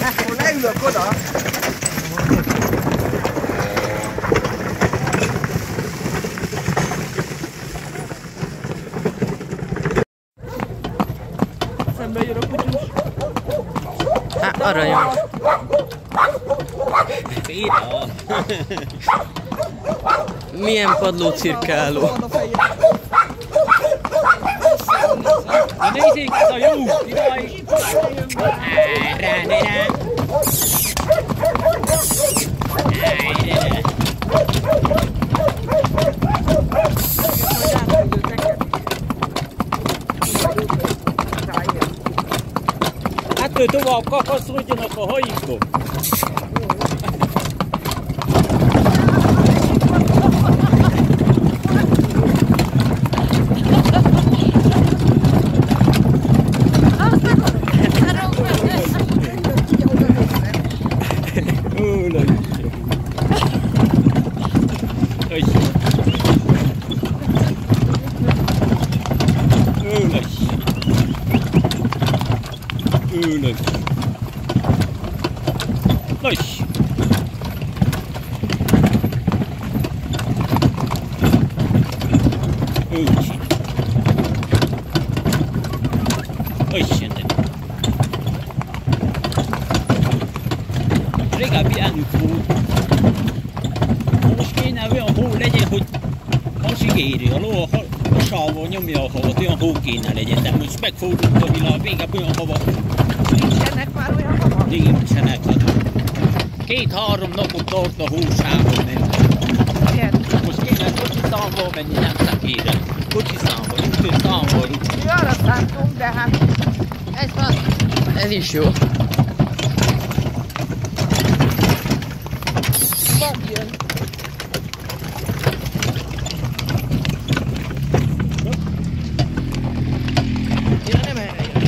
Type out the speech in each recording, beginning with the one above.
Akkor leülök oda. Szembe jön a kutyus. Hát aranyos. Péterrel. Milyen padló cirkáló. Na nézzék, ez a jó! Jaj! Rá, ne rá! Hát tovább kapaszkodjanak a haikba! Régebbi elnök volt. Most kéne olyan hó legyen, hogy hasigéri, a ló a sávval nyomja a havat, olyan hó kéne legyen, de most megfordult a világ, régebbi olyan hava. Nincsenek már olyan hava? Nincsenek, hát 2-3 napot tart a hósávon menni. Most kéne kocsiszámmal menni, nem szekére. Kocsiszámmal, ütőszámmal. Mi arra szántunk, de hát Ez van. Ez is jó. van jön. Ja, nem erre jön.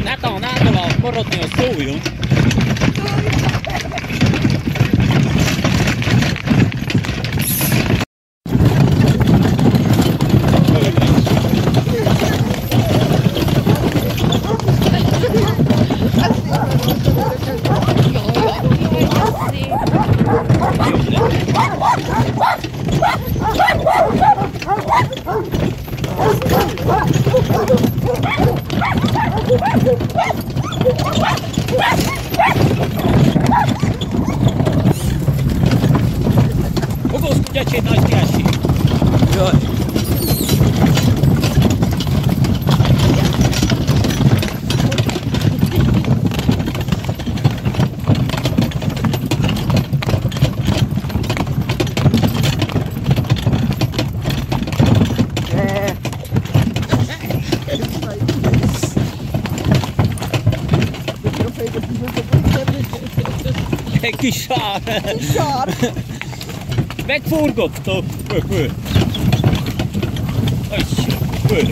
Ne talán általában maradni a szóljon. Ogóz kutyacsi nagy kiesik. Jaj. Egy kis sár. Megforgattak. Föl.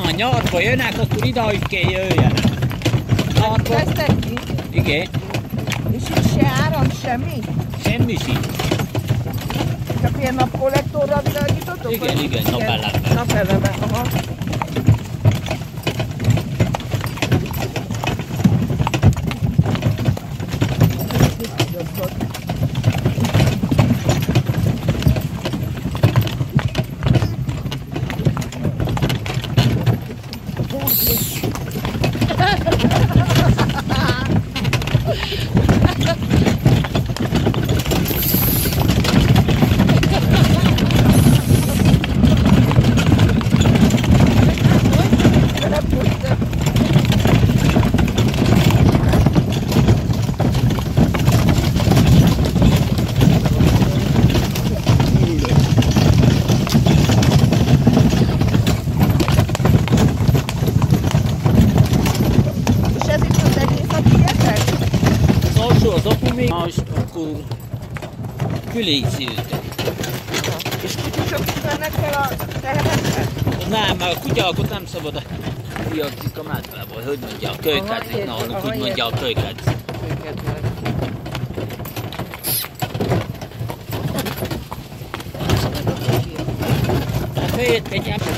A nyarba jönnek, akkor idáig kell jöjjenek. Nyarba. Kezdtek ki? Igen. És itt se áram, semmi? Semmi sincs. Csak ilyen napkollektorral világítotok? Igen, napellemben. Napellemben, aha. Fülészi őket. És kutyusok is mennek fel a teherekkel? Nem, a kutyákat nem szabad kiadzik a medvevel, hogy mondja, a kölykedzik nálunk, úgy mondja a kölykedzik. Hát főjött egy ember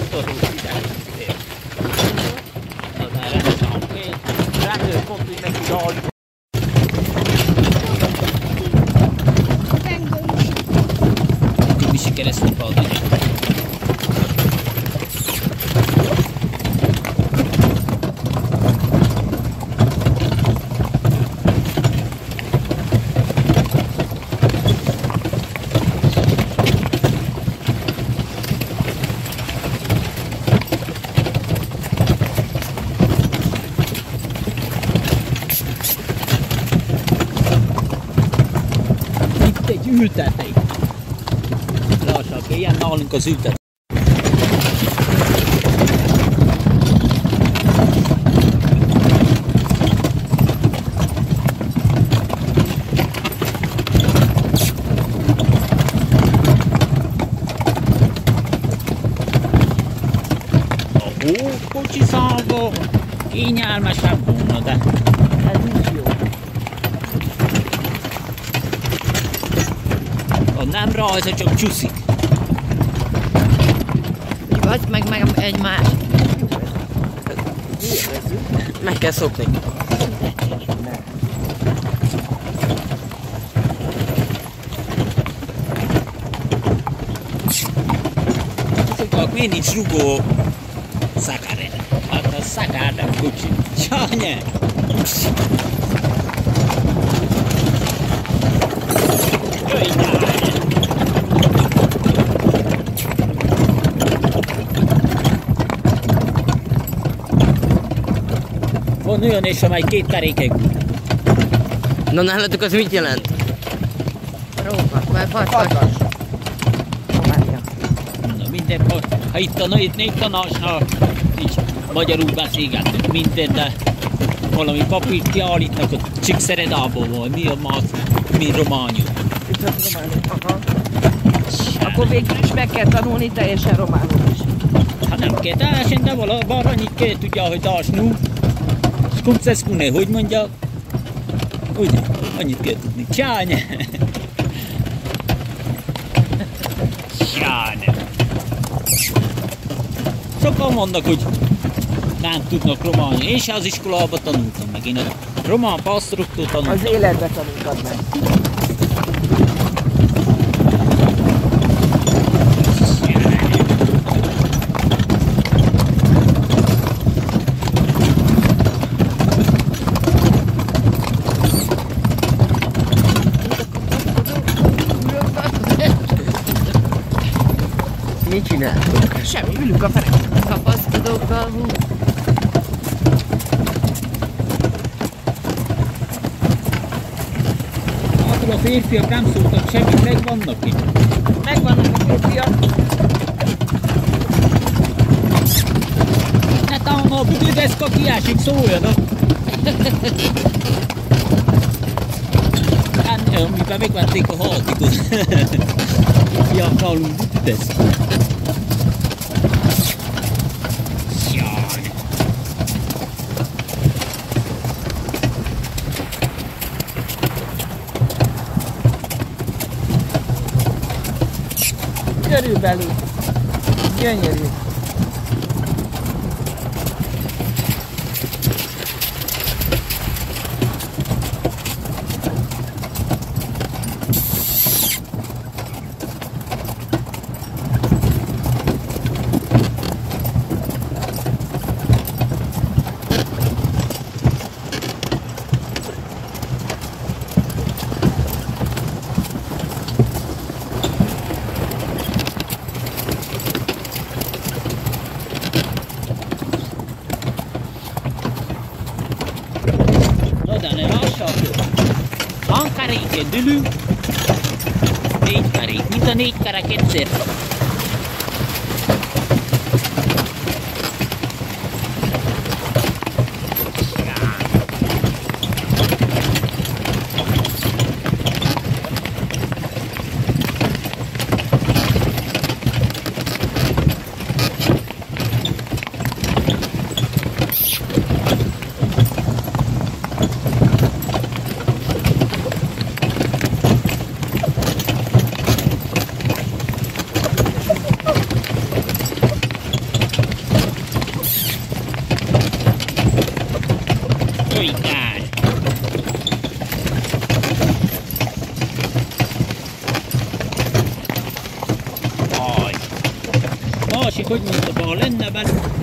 ide. Az erre nem fél. Rendőr pont, hogy neki dal. Mi sikerezni padani. Ülteték. Lássak, ilyen nálunk az ülteték. A hókocsi szalva kényelmesebb volna, de ez is jó. Nem rajza, csak csúszik. Vagy meg egy más. Meg kell szokni. Szoktak, miért nincs rugó szekerezni? Hát a szekár nem kocsi. Csanya! Van olyan is, amely két kerékek. Na nálatok az mit jelent? Róka, vagy Fakas. Na minden, ha itt a négy tanácsnál így magyarul beszélgetünk minden, de valami papírt kiállítnak, hogy Csíkszeredából van, mi a más, mi románul. Itt az románul. Aha. Akkor végül is meg kell tanulni teljesen románul is. Hát nem kell teljesen, de valahol annyit kell tudja, hogy tásnul. Skumceszkune, hogy mondja? Ugye, annyit kell tudni. Csány! Csány! Sokan mondnak, hogy nem tudnak románul. Én se az iskolában tanultam meg. Én a román pásztoroktól tanultam. Az életbe tanultad meg. Mit csináltok? Semmi, ülünk a fenek. Kapaszkodókkal hú. Attól a férfiak nem szóltak semmit, megvannak itt. Megvannak a férfiak. Ne talán a budődeszka kiásik, szóljanak. Amiben megvették a haltikot. Ja, nálunk budődeszka. Körülbelül. Gyönyörű. Keréken ülünk, 4 kerék, mind a 4 kerek egyszer. másik, hogy mondta, ha lenne benne.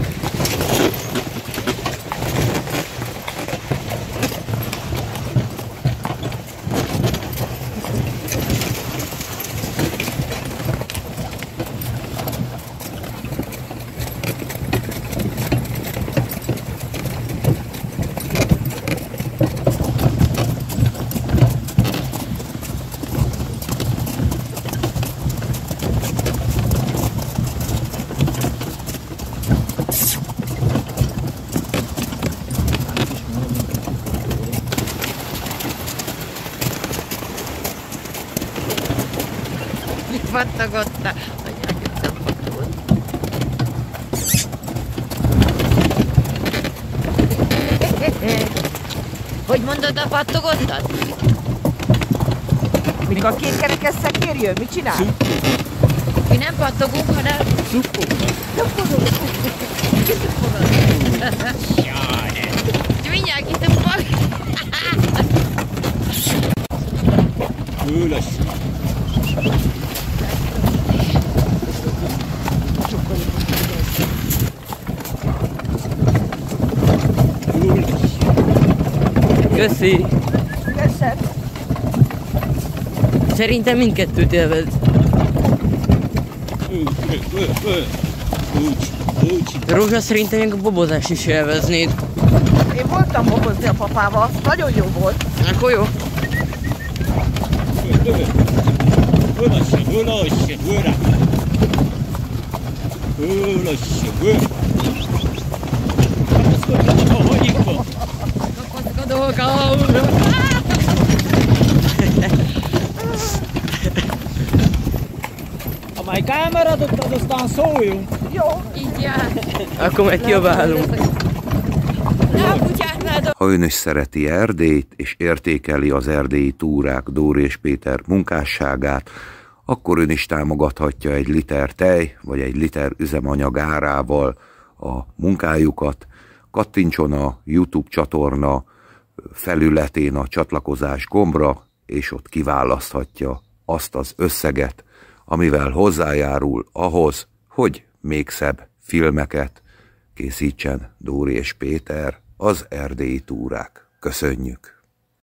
Pattagotta. Anyám, itt nem pattogott. Hogy mondod a pattogottat? Mikor a kétkerekes szekér jön, mit csinál? Mi nem pattogunk, hanem... Mindjárt kituppak. Ő lesz. Köszi. Köszön. Szerintem mindkettőt élvez. Rózsa, szerintem még a bobozást is élveznéd. Én voltam bobozni a papával, nagyon jó volt. Akkor jó. Ha majd elmaradott, az aztán szóljunk. Jó. Így jár. Akkor meg kiabálunk. Ha ön is szereti Erdélyt, és értékeli az erdélyi túrák Dóri és Péter munkásságát, akkor ön is támogathatja egy liter tej, vagy egy liter üzemanyag árával a munkájukat. Kattintson a YouTube csatorna felületén a csatlakozás gombra, és ott kiválaszthatja azt az összeget, amivel hozzájárul ahhoz, hogy még szebb filmeket készítsen Dóri és Péter, az erdélyi túrák. Köszönjük!